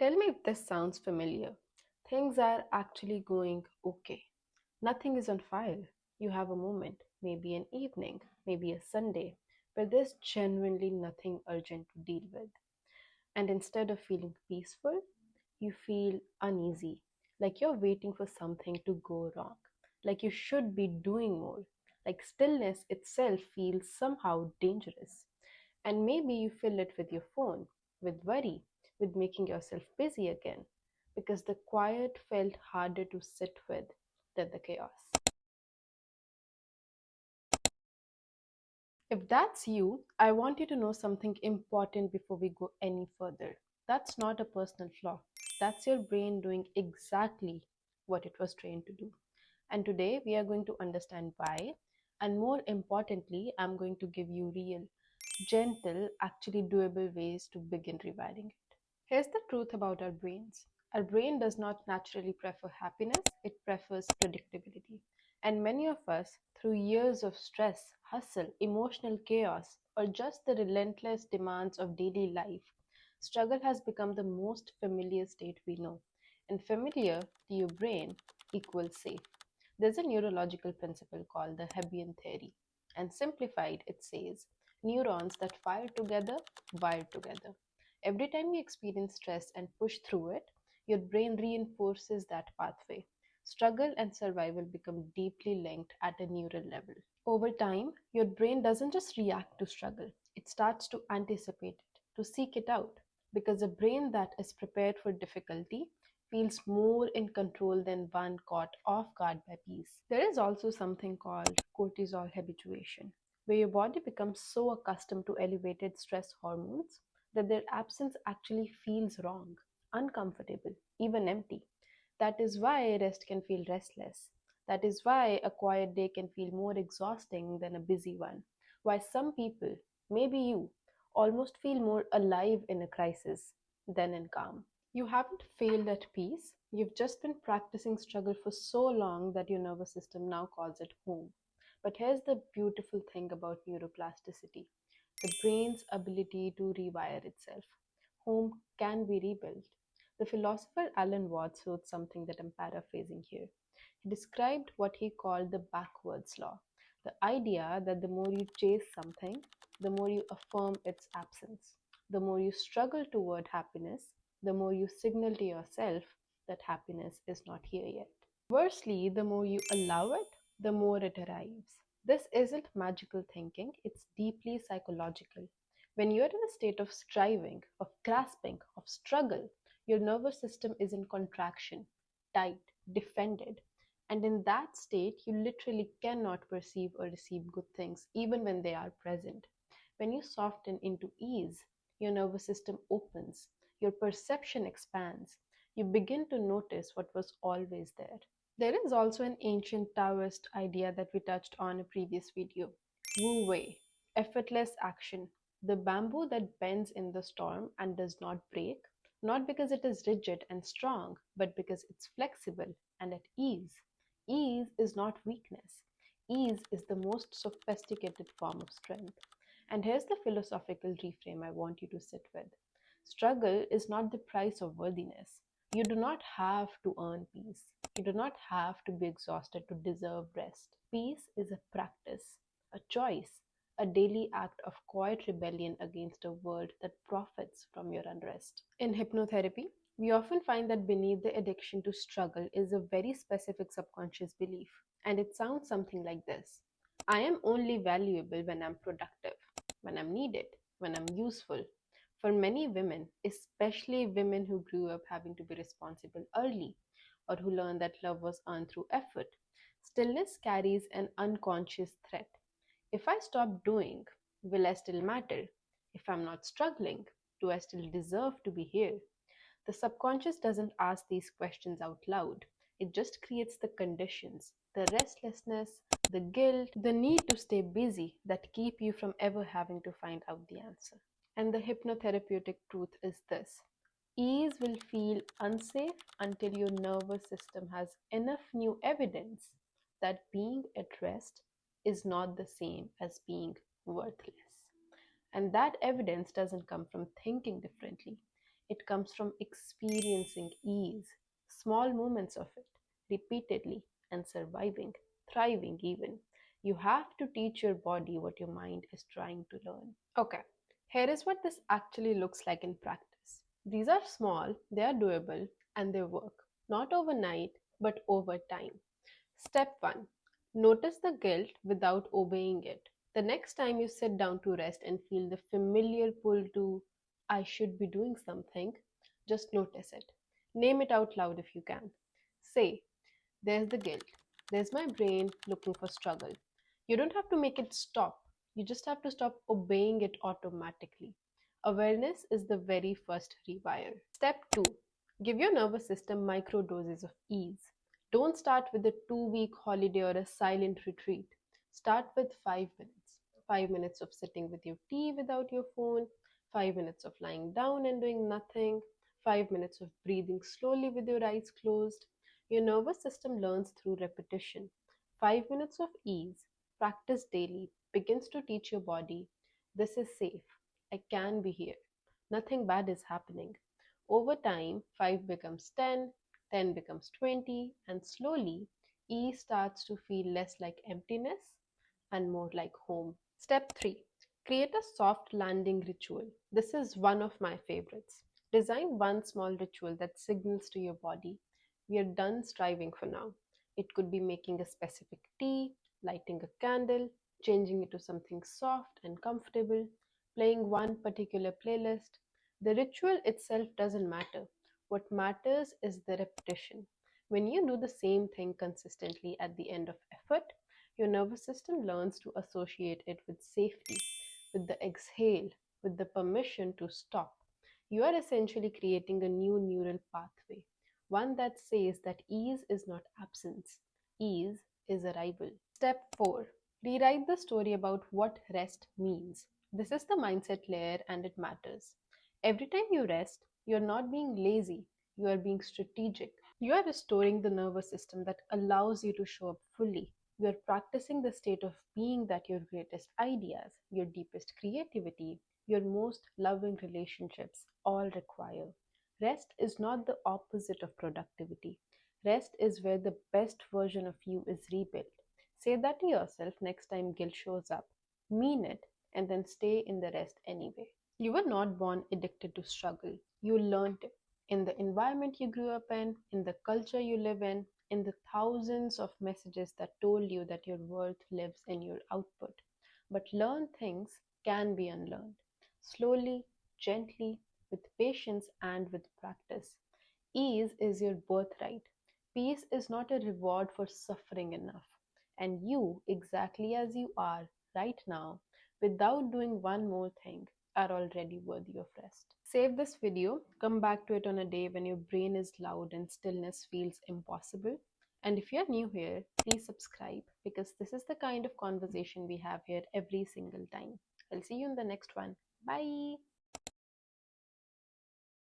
Tell me if this sounds familiar. Things are actually going okay. Nothing is on fire. You have a moment, maybe an evening, maybe a Sunday, where there's genuinely nothing urgent to deal with. And instead of feeling peaceful, you feel uneasy, like you're waiting for something to go wrong, like you should be doing more, like stillness itself feels somehow dangerous. And maybe you fill it with your phone, with worry, with making yourself busy again, because the quiet felt harder to sit with than the chaos. If that's you, I want you to know something important before we go any further. That's not a personal flaw. That's your brain doing exactly what it was trained to do. And today we are going to understand why. And more importantly, I'm going to give you real, gentle, actually doable ways to begin rewiring it. Here's the truth about our brains. Our brain does not naturally prefer happiness, it prefers predictability. And many of us, through years of stress, hustle, emotional chaos, or just the relentless demands of daily life, struggle has become the most familiar state we know. And familiar to your brain equals safe. There's a neurological principle called the Hebbian theory. And simplified, it says neurons that fire together wire together. Every time you experience stress and push through it, your brain reinforces that pathway. Struggle and survival become deeply linked at a neural level. Over time, your brain doesn't just react to struggle, it starts to anticipate it, to seek it out. Because a brain that is prepared for difficulty feels more in control than one caught off guard by peace. There is also something called cortisol habituation, where your body becomes so accustomed to elevated stress hormones that their absence actually feels wrong, uncomfortable, even empty. That is why rest can feel restless. That is why a quiet day can feel more exhausting than a busy one. Why some people, maybe you, almost feel more alive in a crisis than in calm. You haven't failed at peace, you've just been practicing struggle for so long that your nervous system now calls it home. But here's the beautiful thing about neuroplasticity, the brain's ability to rewire itself. Home can be rebuilt. The philosopher Alan Watts wrote something that I'm paraphrasing here. He described what he called the backwards law, the idea that the more you chase something, the more you affirm its absence. The more you struggle toward happiness, the more you signal to yourself that happiness is not here yet. Conversely, the more you allow it, the more it arrives. This isn't magical thinking, it's deeply psychological. When you're in a state of striving, of grasping, of struggle, your nervous system is in contraction, tight, defended. And in that state, you literally cannot perceive or receive good things, even when they are present. When you soften into ease, your nervous system opens, your perception expands, you begin to notice what was always there. There is also an ancient Taoist idea that we touched on in a previous video, Wu Wei, effortless action, the bamboo that bends in the storm and does not break, not because it is rigid and strong, but because it's flexible and at ease. Ease is not weakness. Ease is the most sophisticated form of strength. And here's the philosophical reframe I want you to sit with. Struggle is not the price of worthiness. You do not have to earn peace. You do not have to be exhausted to deserve rest. Peace is a practice, a choice, a daily act of quiet rebellion against a world that profits from your unrest. In hypnotherapy, we often find that beneath the addiction to struggle is a very specific subconscious belief, and it sounds something like this: I am only valuable when I'm productive, when I'm needed, when I'm useful. For many women, especially women who grew up having to be responsible early or who learned that love was earned through effort, stillness carries an unconscious threat. If I stop doing, will I still matter? If I'm not struggling, do I still deserve to be here? The subconscious doesn't ask these questions out loud. It just creates the conditions, the restlessness, the guilt, the need to stay busy that keep you from ever having to find out the answer. And the hypnotherapeutic truth is this: ease will feel unsafe until your nervous system has enough new evidence that being at rest is not the same as being worthless. And that evidence doesn't come from thinking differently. It comes from experiencing ease, small moments of it, repeatedly, and surviving, thriving even. You have to teach your body what your mind is trying to learn. Okay, here is what this actually looks like in practice. These are small, they are doable, and they work. Not overnight, but over time. Step 1. Notice the guilt without obeying it. The next time you sit down to rest and feel the familiar pull to, I should be doing something, just notice it. Name it out loud if you can. Say, there's the guilt. There's my brain looking for struggle. You don't have to make it stop. You just have to stop obeying it automatically. Awareness is the very first rewire. Step 2. Give your nervous system micro doses of ease. Don't start with a 2 week holiday or a silent retreat. Start with 5 minutes. 5 minutes of sitting with your tea without your phone, 5 minutes of lying down and doing nothing, 5 minutes of breathing slowly with your eyes closed. Your nervous system learns through repetition. 5 minutes of ease, practice daily, begins to teach your body this is safe. I can be here. Nothing bad is happening. Over time, 5 becomes 10, 10 becomes 20, and slowly, ease starts to feel less like emptiness and more like home. Step 3. Create a soft landing ritual. This is one of my favorites. Design one small ritual that signals to your body we are done striving for now. It could be making a specific tea, lighting a candle, changing it to something soft and comfortable, playing one particular playlist. The ritual itself doesn't matter. What matters is the repetition. When you do the same thing consistently at the end of effort, your nervous system learns to associate it with safety, with the exhale, with the permission to stop. You are essentially creating a new neural pathway, one that says that ease is not absence, ease is arrival. Step 4. Rewrite the story about what rest means. This is the mindset layer and it matters. Every time you rest, you're not being lazy, you are being strategic. You are restoring the nervous system that allows you to show up fully. You are practicing the state of being that your greatest ideas, your deepest creativity, your most loving relationships all require. Rest is not the opposite of productivity. Rest is where the best version of you is rebuilt. Say that to yourself next time guilt shows up. Mean it and then stay in the rest anyway. You were not born addicted to struggle. You learned it in the environment you grew up in the culture you live in the thousands of messages that told you that your worth lives in your output. But learned things can be unlearned. Slowly, gently, with patience and with practice. Ease is your birthright. Peace is not a reward for suffering enough. And you, exactly as you are right now, without doing one more thing, are already worthy of rest. Save this video, come back to it on a day when your brain is loud and stillness feels impossible. And if you're new here, please subscribe because this is the kind of conversation we have here every single time. I'll see you in the next one. Bye.